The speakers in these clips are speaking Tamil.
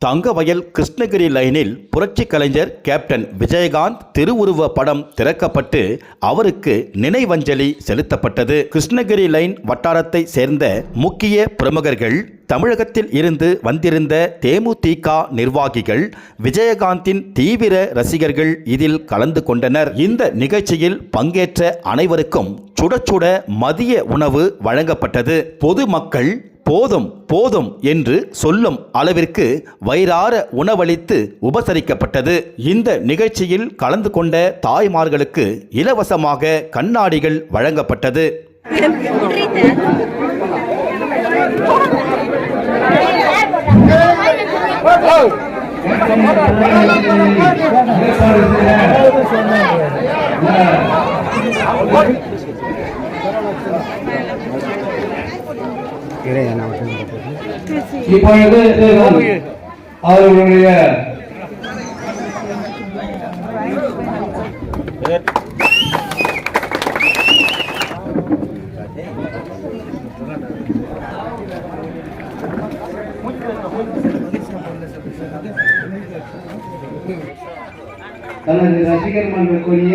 தங்கவயல் கிருஷ்ணகிரி லைனில் புரட்சி கலைஞர் கேப்டன் விஜயகாந்த் திருவுருவ படம் திறக்கப்பட்டு அவருக்கு நினைவஞ்சலி செலுத்தப்பட்டது. கிருஷ்ணகிரி லைன் வட்டாரத்தை சேர்ந்த முக்கிய பிரமுகர்கள், தமிழகத்தில் இருந்து வந்திருந்த தேமுதிக நிர்வாகிகள், விஜயகாந்தின் தீவிர ரசிகர்கள் இதில் கலந்து கொண்டனர். இந்த நிகழ்ச்சியில் பங்கேற்ற அனைவருக்கும் சுட சுட மதிய உணவு வழங்கப்பட்டது. பொதுமக்கள் போதும் போதும் என்று சொல்லும் அளவிற்கு வயிறார உணவளித்து உபசரிக்கப்பட்டது. இந்த நிகழ்ச்சியில் கலந்து கொண்ட தாய்மார்களுக்கு இலவசமாக கண்ணாடிகள் வழங்கப்பட்டது. இப்பொழுது அவர்களுடைய தனது ரசிகர் மன்றக்கூடிய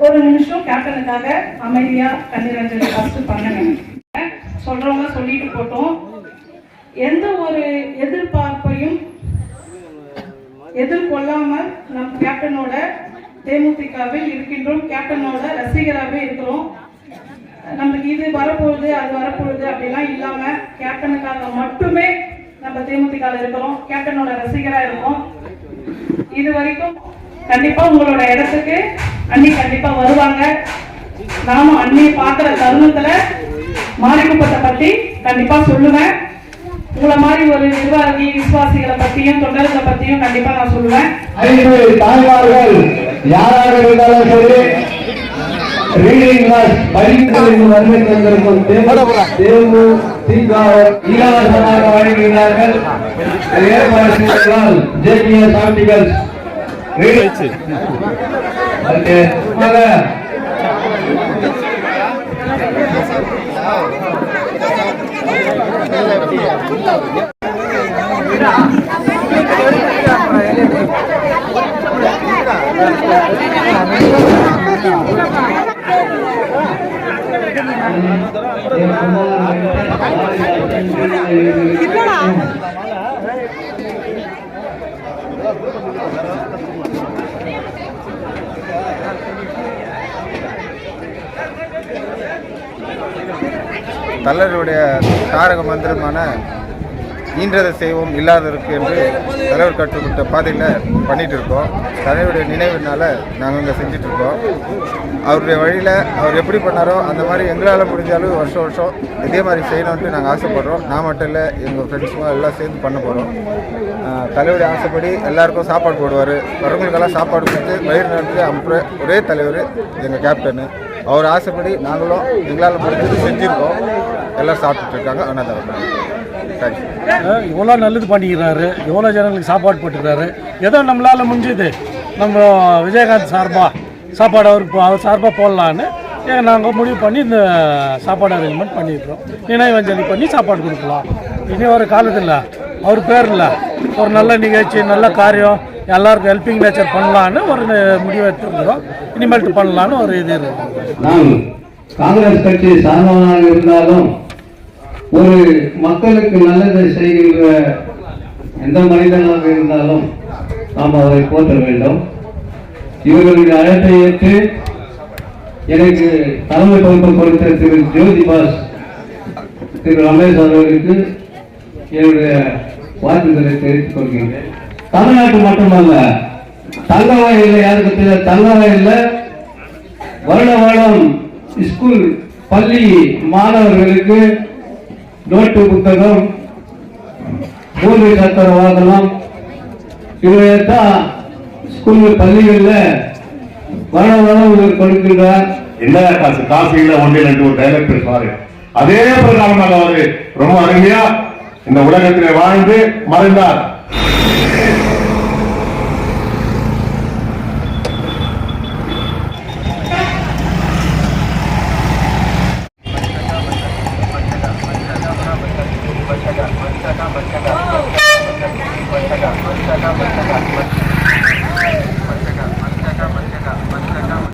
ஒரு நிமிஷம் கேப்டனுக்காக அமைதியா கண்ணீரஞ்சலி பண்ணுங்க. சொல்றவங்க சொல்லிட்டு போட்டோம். எந்த ஒரு எதிர்பார்ப்பையும் எதிர்கொள்ளாமல் நம் கேப்டனோட தேமுதிகவில் இருக்கின்றோம். கேப்டனோட ரசிகராகவே இருக்கிறோம். நமக்கு இது வரப்போகுது அது வரப்போகுது அப்படிலாம் இல்லாம கேப்டனுக்காக மட்டுமே நம்ம தேமுதிக இருக்கிறோம். கேப்டனோட ரசிகரா இருக்கோம். இது வரைக்கும் கண்டிப்பா உங்களோட இடத்துக்கு அண்ணி கண்டிப்பா வருவாங்க. நானும் அண்ணியை பார்க்கிற தருணத்துல மாரிக்குப்பத்தை பத்தி கண்டிப்பா சொல்லுவேன். உங்களை மாதிரி ஒரு நிர்வாகி விசுவாசிகளை பத்தியும் தொண்டர்களை பத்தியும் கண்டிப்பா நான் சொல்லுவேன். தாய்மார்கள் யாராக இருந்தாலும் சரி, ரீடிங் கிளாஸ் படிப்புகளின் வருகை தந்திருக்கும் தேமுதிக இலவசமாக வழங்குகிறார்கள். ஏற்பாடு செய்தால் ஜேபிஎஸ் ஆர்டிகல்ஸ் தலைவருடைய தாரக மந்திரமான ஈன்றதை செய்வோம் இல்லாததற்கு என்று தலைவர் கற்றுக்கொண்ட பாதையில் பண்ணிகிட்டு இருக்கோம். தலைவருடைய நினைவுனால நாங்கள் இங்கே செஞ்சிட்ருக்கோம். அவருடைய வழியில் அவர் எப்படி பண்ணாரோ அந்த மாதிரி எங்களால் முடிஞ்சாலும் வருஷம் வருஷம் இதே மாதிரி செய்யணுன்ட்டு நாங்கள் ஆசைப்படுறோம். நான் மட்டும் இல்லை, எங்கள் ஃப்ரெண்ட்ஸுங்க எல்லாம் சேர்ந்து பண்ண போகிறோம். தலைவருடைய ஆசைப்படி எல்லாருக்கும் சாப்பாடு போடுவார். வரவங்களுக்கெல்லாம் சாப்பாடு கொடுத்து வயிறு நடத்தி அனுப்புகிற ஒரே தலைவர் எங்கள் கேப்டனு. அவர் ஆசைப்படி நாங்களும் எங்களால் முடிஞ்சது செஞ்சுருக்கோம். எல்லோரும் சாப்பிட்டுருக்காங்க. அண்ணாதான் இவ்வளோ நல்லது பண்ணிக்கிறாரு, எவ்வளோ ஜனங்களுக்கு சாப்பாடு போட்டுக்கிறாரு. ஏதோ நம்மளால் முடிஞ்சது நம்ம விஜயகாந்த் சாப்பாடு அவர் சார்பாக போடலான்னு நாங்கள் முடிவு பண்ணி இந்த சாப்பாடு அரேஞ்ச்மெண்ட் பண்ணியிருக்கிறோம். நினைவஞ்சலி பண்ணி சாப்பாடு கொடுக்கலாம். இனி ஒரு காலத்தில் அவர் பேரில் ஒரு நல்ல நிகழ்ச்சி, நல்ல காரியம், எல்லாருக்கும் ஹெல்பிங் நேச்சர் பண்ணலான்னு ஒரு முடிவு எடுத்துக்கிறோம். இனிமேல்ட்டு பண்ணலான்னு ஒரு இது இருக்குது. நாம் காங்கிரஸ் கட்சி சார்ந்தவனாக இருந்தாலும் ஒரு மக்களுக்கு நல்லதை செய்கின்ற எந்த மனிதனாக இருந்தாலும் நாம் அவரை போற்ற வேண்டும். இவர்களுடைய அழைப்பை ஏற்று எனக்கு தலைமை பொறுப்பு கொடுத்த திரு ஜோதி பாஸ், திரு ரமேஷ் அவர்களுக்கு என்னுடைய வாழ்த்துக்களை தெரிவித்துக் கொள்கின்றேன். தமிழ்நாட்டு மட்டுமல்ல, தங்கவயலில் யாருக்கு தெரியல, தங்கவயலில் வருட வருடம் ஸ்கூல் பள்ளி மாணவர்களுக்கு நோட்டு புத்தகம், 3 சக்கர வாகனம், இவையத்தான் ஸ்கூல் பள்ளிகளில் வருடம் கொடுக்கின்றார். என்ன காசு இல்ல ஒன்றில் என்று ஒரு டைலாக் பேசுவாரு. அதே பிரகாரமாக அவரு ரொம்ப அருமையா இந்த உலகத்திலே வாழ்ந்து மறைந்தார். மஞ்சக்கா